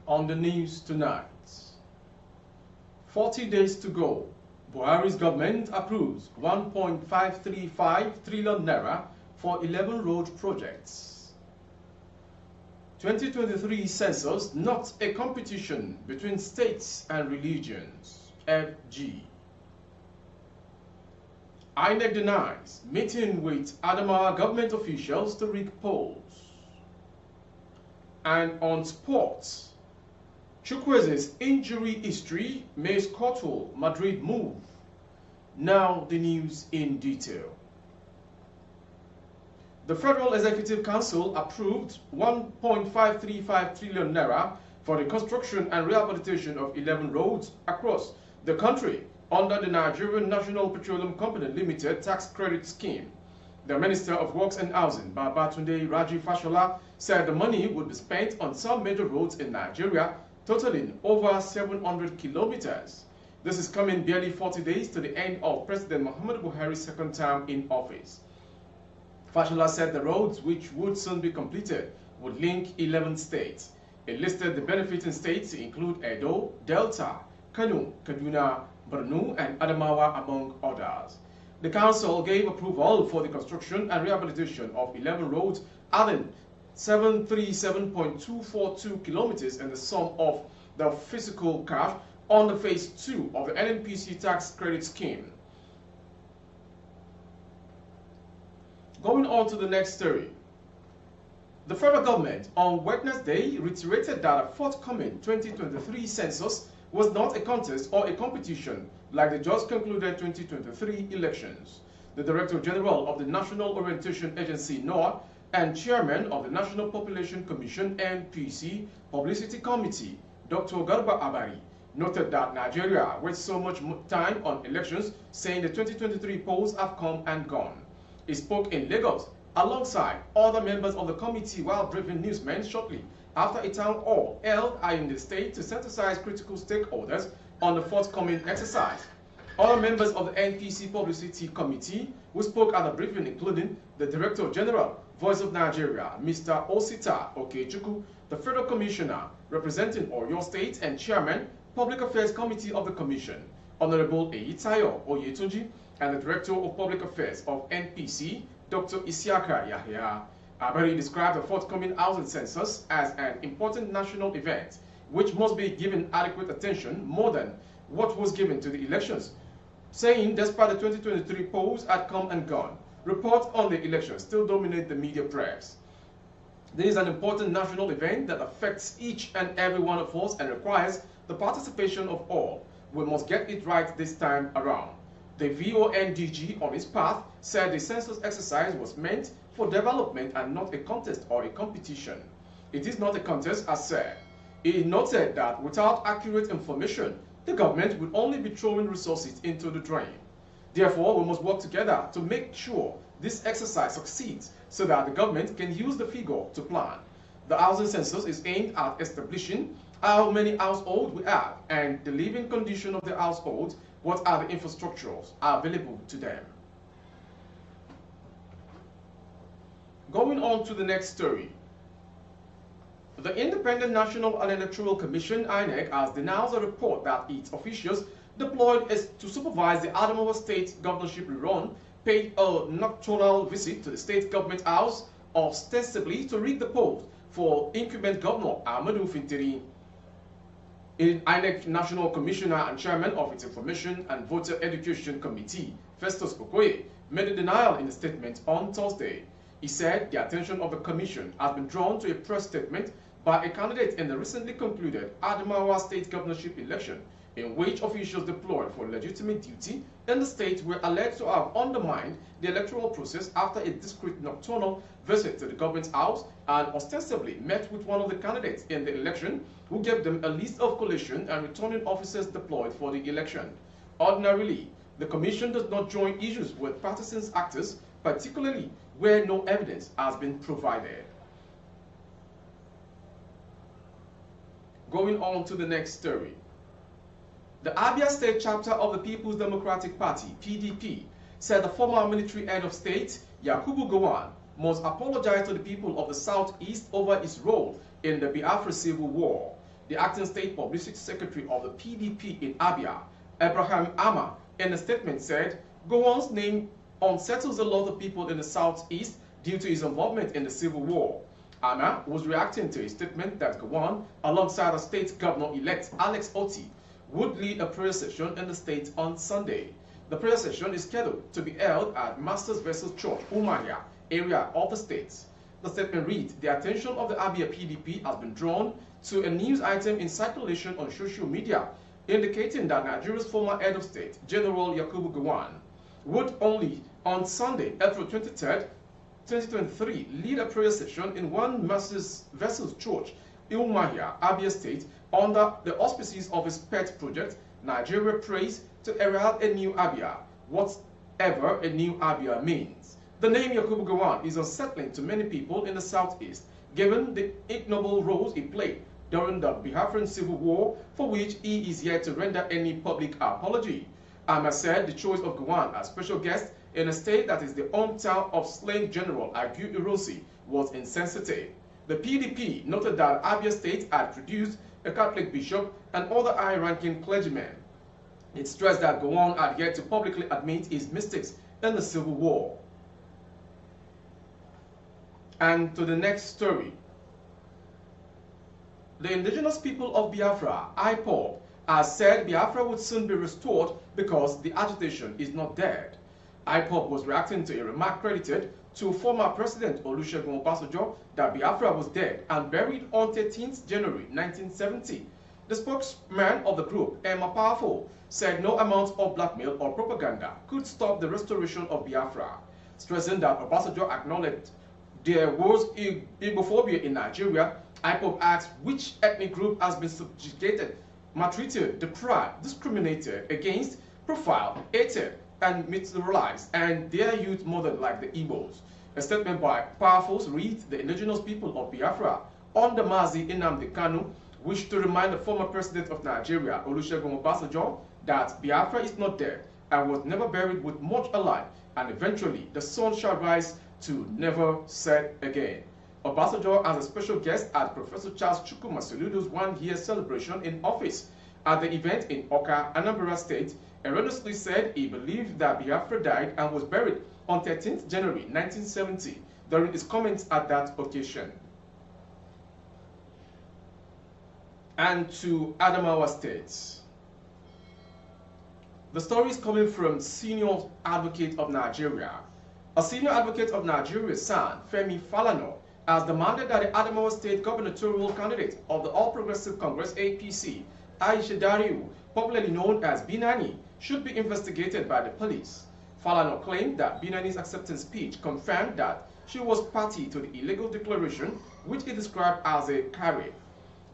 On the news tonight, 40 days to go. Buhari's government approves 1.535 trillion naira for 11 road projects. 2023 census not a competition between states and religions. FG. INEC denies meeting with Adamawa government officials to rig polls. And on sports, Chukwueze's injury history makes Cottle Madrid move. Now the news in detail. The Federal Executive Council approved 1.535 trillion naira for the construction and rehabilitation of 11 roads across the country under the Nigerian National Petroleum Company Limited tax credit scheme. The Minister of Works and Housing, Babatunde Raji Fashola, said the money would be spent on some major roads in Nigeria, totaling over 700 kilometers. This is coming barely 40 days to the end of President Muhammadu Buhari's second term in office. Fashola said the roads, which would soon be completed, would link 11 states. It listed the benefiting states to include Edo, Delta, Kano, Kaduna, Borno, and Adamawa, among others. The council gave approval for the construction and rehabilitation of 11 roads, adding 737.242 kilometers in the sum of the physical cash on the phase 2 of the NNPC tax credit scheme. Going on to the next story. The federal government on Wednesday reiterated that a forthcoming 2023 census was not a contest or a competition like the just concluded 2023 elections. The Director General of the National Orientation Agency, NOAA, and Chairman of the National Population Commission, NPC, Publicity Committee, Dr. Garba Abari, noted that Nigeria wastes so much time on elections, saying the 2023 polls have come and gone. He spoke in Lagos alongside other members of the committee while briefing newsmen shortly after a town hall held in the state to synthesize critical stakeholders on the forthcoming exercise. Other members of the NPC Publicity Committee who spoke at the briefing including the Director General, Voice of Nigeria, Mr. Osita Okechukwu, the Federal Commissioner representing Oyo State and Chairman, Public Affairs Committee of the Commission, Honorable Eyitayo Oyetunji, and the Director of Public Affairs of NPC, Dr. Isiaka Yahya. Abari described the forthcoming housing census as an important national event, which must be given adequate attention more than what was given to the elections, saying despite the 2023 polls had come and gone, reports on the elections still dominate the media press. This is an important national event that affects each and every one of us and requires the participation of all. We must get it right this time around. The VONDG on its path said the census exercise was meant for development and not a contest or a competition. It is not a contest as said. It noted that without accurate information, the government will only be throwing resources into the drain. Therefore, we must work together to make sure this exercise succeeds so that the government can use the figure to plan. The housing census is aimed at establishing how many households we have and the living condition of the households, what are the infrastructures available to them. Going on to the next story. The Independent National and Electoral Commission, INEC, has denounced a report that its officials deployed to supervise the Adamawa State governorship rerun paid a nocturnal visit to the state government house, ostensibly to rig the polls for incumbent Governor Ahmadu Fintiri. INEC National Commissioner and Chairman of its Information and Voter Education Committee, Festus Okoye, made a denial in a statement on Thursday. He said the attention of the Commission has been drawn to a press statement by a candidate in the recently concluded Adamawa State governorship election, in which officials deployed for legitimate duty in the state were alleged to have undermined the electoral process after a discreet nocturnal visit to the government house and ostensibly met with one of the candidates in the election who gave them a list of collation and returning officers deployed for the election. Ordinarily, the Commission does not join issues with partisan actors, particularly where no evidence has been provided. Going on to the next story. The Abia State chapter of the People's Democratic Party, PDP, said the former military head of state, Yakubu Gowon, must apologize to the people of the southeast over his role in the Biafra civil war. The acting state publicity secretary of the PDP in Abia, Abraham Ama, in a statement said, Gowon's name unsettles a lot of people in the southeast due to his involvement in the civil war. Ama was reacting to a statement that Gowon, alongside the state governor-elect Alex Oti, would lead a prayer session in the state on Sunday. The prayer session is scheduled to be held at Masters Vessel Church, Umuahia area of the state. The statement reads, the attention of the Abia PDP has been drawn to a news item in circulation on social media indicating that Nigeria's former head of state, General Yakubu Gowon, would only on Sunday, April 23rd, 2023, lead a prayer session in one Masters Vessel Church, Umuahia, Abia State, under the auspices of his pet project, Nigeria Prays to herald a new Abia, whatever a new Abia means. The name Yakubu Gowon is unsettling to many people in the southeast, given the ignoble roles he played during the Biafran Civil War, for which he is yet to render any public apology. Ama said the choice of Gowon as special guest in a state that is the hometown of slain General Agu Ironsi was insensitive. The PDP noted that Abia State had produced a Catholic bishop and other high-ranking clergymen. It stressed that Gowon had yet to publicly admit his mistakes in the Civil War. And to the next story. The indigenous people of Biafra, IPOB, has said Biafra would soon be restored because the agitation is not dead. IPOB was reacting to a remark credited to former President Olusegun Obasanjo that Biafra was dead and buried on 13th January 1970. The spokesman of the group, Emma Powerful, said no amount of blackmail or propaganda could stop the restoration of Biafra, stressing that Obasanjo acknowledged there was Igbophobia in Nigeria. IPOB asked which ethnic group has been subjugated, maltreated, deprived, discriminated against, profiled, hated, and militarized, and their youth murdered like the Igbos. A statement by Powerfuls reads, the indigenous people of Biafra under Mazi Nnamdi Kanu wish to remind the former president of Nigeria, Olusegun Obasanjo, that Biafra is not dead and was never buried with much alive, and eventually the sun shall rise to never set again. Obasanjo, as a special guest at Professor Charles Chukwuma Soludo's one-year celebration in office at the event in Oka, Anambra State, erroneously said he believed that Biafra died and was buried on 13th January 1970 during his comments at that occasion. And to Adamawa State. The story is coming from Senior Advocate of Nigeria. A senior advocate of Nigeria's son, Femi Falana, has demanded that the Adamawa State gubernatorial candidate of the All Progressive Congress APC, Aisha Dariu, popularly known as Binani, should be investigated by the police. Falana claimed that Binani's acceptance speech confirmed that she was party to the illegal declaration, which he described as a carry.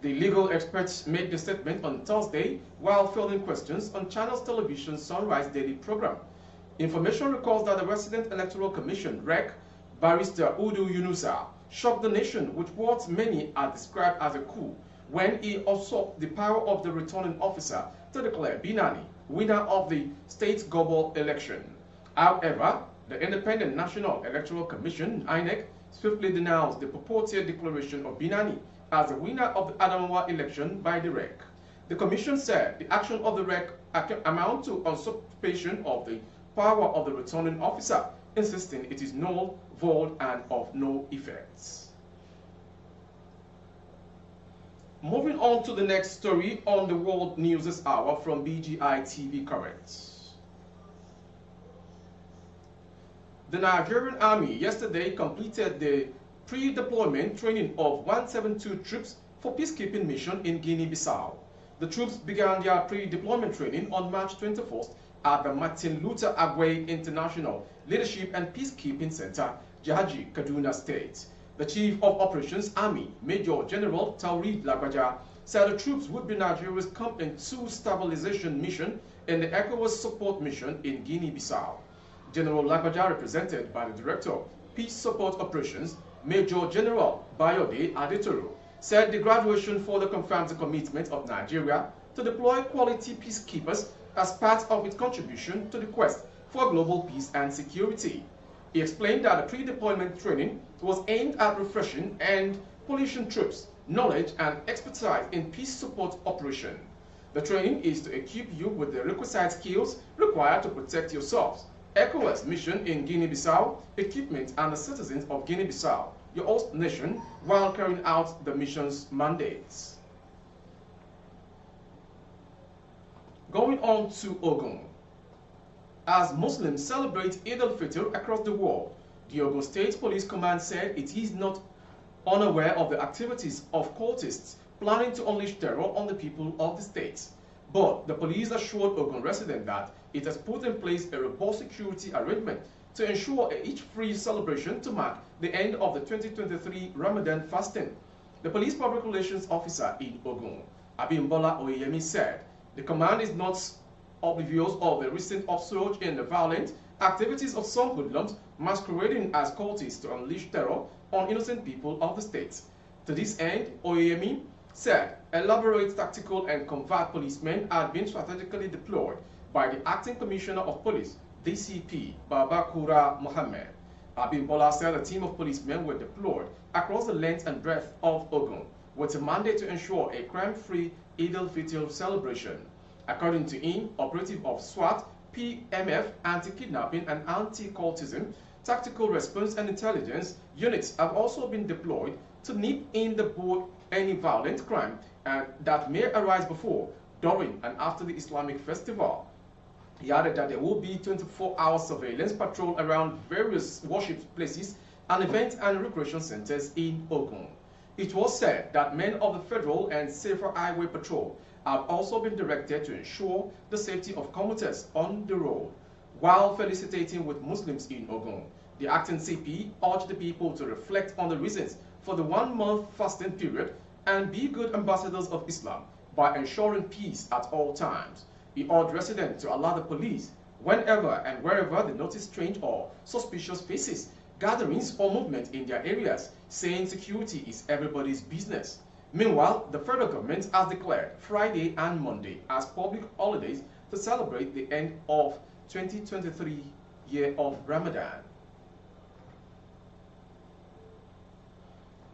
The legal experts made the statement on Thursday while fielding questions on Channels Television's Sunrise Daily program. Information recalls that the Resident Electoral Commission, REC, Barrister Udu Yunusa, shocked the nation with what many are described as a coup when he usurped the power of the returning officer to declare Binani winner of the state global election. However, the Independent National Electoral Commission, INEC, swiftly denounced the purported declaration of Binani as the winner of the Adamawa election by the REC. The commission said the action of the REC amount to usurpation of the power of the returning officer, insisting it is null, void, and of no effect. Moving on to the next story on the World News this hour from BGI TV Current. The Nigerian Army yesterday completed the pre-deployment training of 172 troops for peacekeeping mission in Guinea-Bissau. The troops began their pre-deployment training on March 21st at the Martin Luther Agway International Leadership and Peacekeeping Center, Jahaji, Kaduna State. The Chief of Operations Army, Major General Taurid Lagbaja, said the troops would be Nigeria's Company 2 stabilization mission in the ECOWAS support mission in Guinea-Bissau. General Lagbaja, represented by the Director, Peace Support Operations, Major General Bayode Adetoro, said the graduation further confirms the commitment of Nigeria to deploy quality peacekeepers as part of its contribution to the quest for global peace and security. He explained that the pre-deployment training was aimed at refreshing and polishing troops knowledge, and expertise in peace support operation. The training is to equip you with the requisite skills required to protect yourselves. ECOWAS mission in Guinea-Bissau, equipment and the citizens of Guinea-Bissau, your host nation, while carrying out the mission's mandates. Going on to Ogun. As Muslims celebrate Eid al-Fitr across the world, the Ogun State Police Command said it is not unaware of the activities of cultists planning to unleash terror on the people of the state. But the police assured Ogun residents that it has put in place a robust security arrangement to ensure a Eid-free celebration to mark the end of the 2023 Ramadan fasting. The police public relations officer in Ogun, Abimbola Oyemi, said the command is not oblivious of the recent upsurge in the violent activities of some hoodlums masquerading as cultists to unleash terror on innocent people of the state. To this end, Oyemi said elaborate tactical and covert policemen had been strategically deployed by the Acting Commissioner of Police, DCP, Babakura Mohammed. Abimbola said a team of policemen were deployed across the length and breadth of Ogun with a mandate to ensure a crime-free Eid al-Fitr celebration. According to him, operative of SWAT, PMF, anti-kidnapping and anti-cultism, tactical response and intelligence units have also been deployed to nip in the bud any violent crime that may arise before, during, and after the Islamic festival. He added that there will be 24-hour surveillance patrol around various worship places and event and recreation centers in Ogun. It was said that men of the Federal and Safer Highway Patrol have also been directed to ensure the safety of commuters on the road. While felicitating with Muslims in Ogun, the acting CP urged the people to reflect on the reasons for the 1-month fasting period and be good ambassadors of Islam by ensuring peace at all times. He urged residents to allow the police, whenever and wherever they notice strange or suspicious faces, gatherings or movement in their areas, saying security is everybody's business. Meanwhile, the federal government has declared Friday and Monday as public holidays to celebrate the end of 2023 year of Ramadan.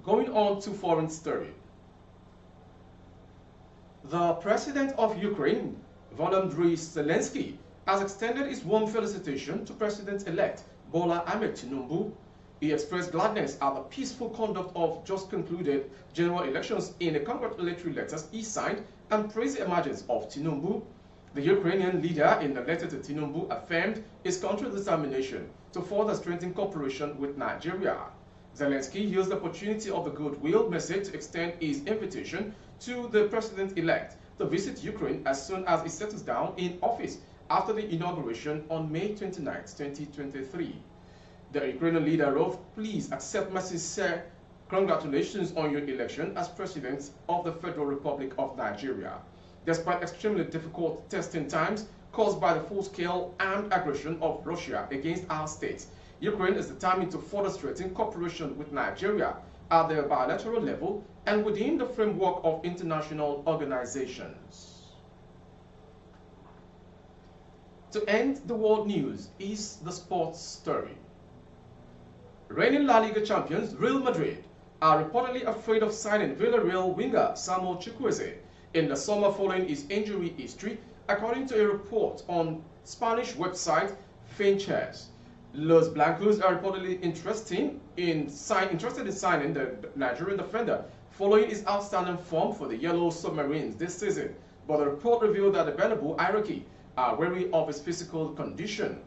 Going on to foreign story. The president of Ukraine, Volodymyr Zelensky, has extended his warm felicitation to President-elect Bola Ahmed Tinubu. He expressed gladness at the peaceful conduct of just concluded general elections in the congratulatory letters he signed and praised the emergence of Tinubu. The Ukrainian leader in the letter to Tinubu affirmed his country's determination to further strengthen cooperation with Nigeria. Zelensky used the opportunity of the goodwill message to extend his invitation to the president-elect to visit Ukraine as soon as he settles down in office after the inauguration on May 29, 2023. The Ukrainian leader wrote, "Please accept my sincere congratulations on your election as President of the Federal Republic of Nigeria. Despite extremely difficult testing times caused by the full-scale armed aggression of Russia against our state, Ukraine is determined to further strengthen cooperation with Nigeria at the bilateral level and within the framework of international organizations." To end the world news is the sports story. Reigning La Liga champions Real Madrid are reportedly afraid of signing Villarreal winger Samuel Chukwueze in the summer following his injury history, according to a report on Spanish website Finches. Los Blancos are reportedly interested in signing the Nigerian defender following his outstanding form for the Yellow Submarines this season, but the report revealed that the Bernabeu hierarchy are wary of his physical condition.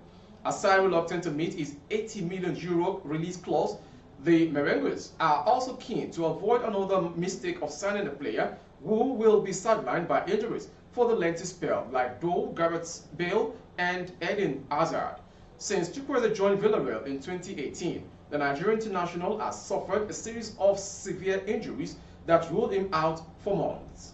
Aside reluctant to meet his €80 million release clause, the Merengues are also keen to avoid another mistake of signing a player who will be sidelined by injuries for the lengthy spell, like Gareth Bale and Eden Hazard. Since Chukwueze joined Villarreal in 2018, the Nigerian international has suffered a series of severe injuries that ruled him out for months.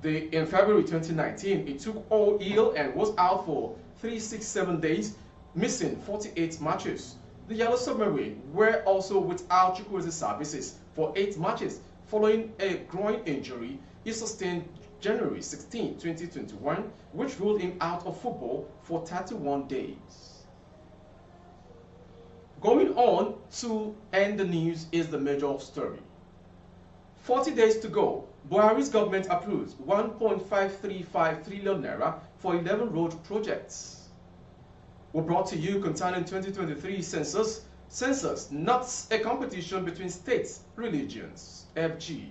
In February 2019, he took ill and was out for 367 days, missing 48 matches. The Yellow Submarine were also without Chukwueze's services for 8 matches following a groin injury he sustained January 16, 2021, which ruled him out of football for 31 days. Going on to end the news is the major story. 40 days to go. Buhari's government approves 1.535 trillion naira for 11 road projects. We're brought to you concerning 2023 census. Census, not a competition between states, religions. FG.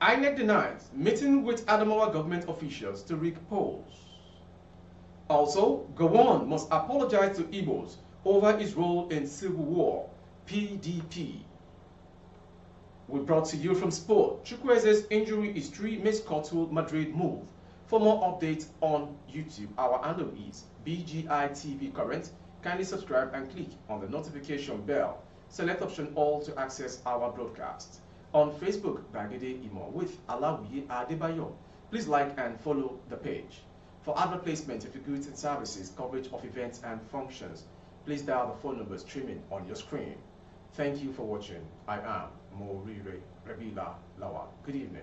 INEC denies meeting with Adamawa government officials to rig polls. Also, Gowon must apologize to Igbos over his role in civil war. PDP. We brought to you from sport. Chukwueze's injury history makes Courtois Madrid move. For more updates on YouTube, our handle is BGI TV Current. Kindly subscribe and click on the notification bell. Select option all to access our broadcast. On Facebook, Bagede Imo with Alawiye Adebayo. Please like and follow the page. For advert placement of your goods and services, coverage of events and functions, please dial the phone number streaming on your screen. Thank you for watching. I am Morire Rebila Lawa. Good evening.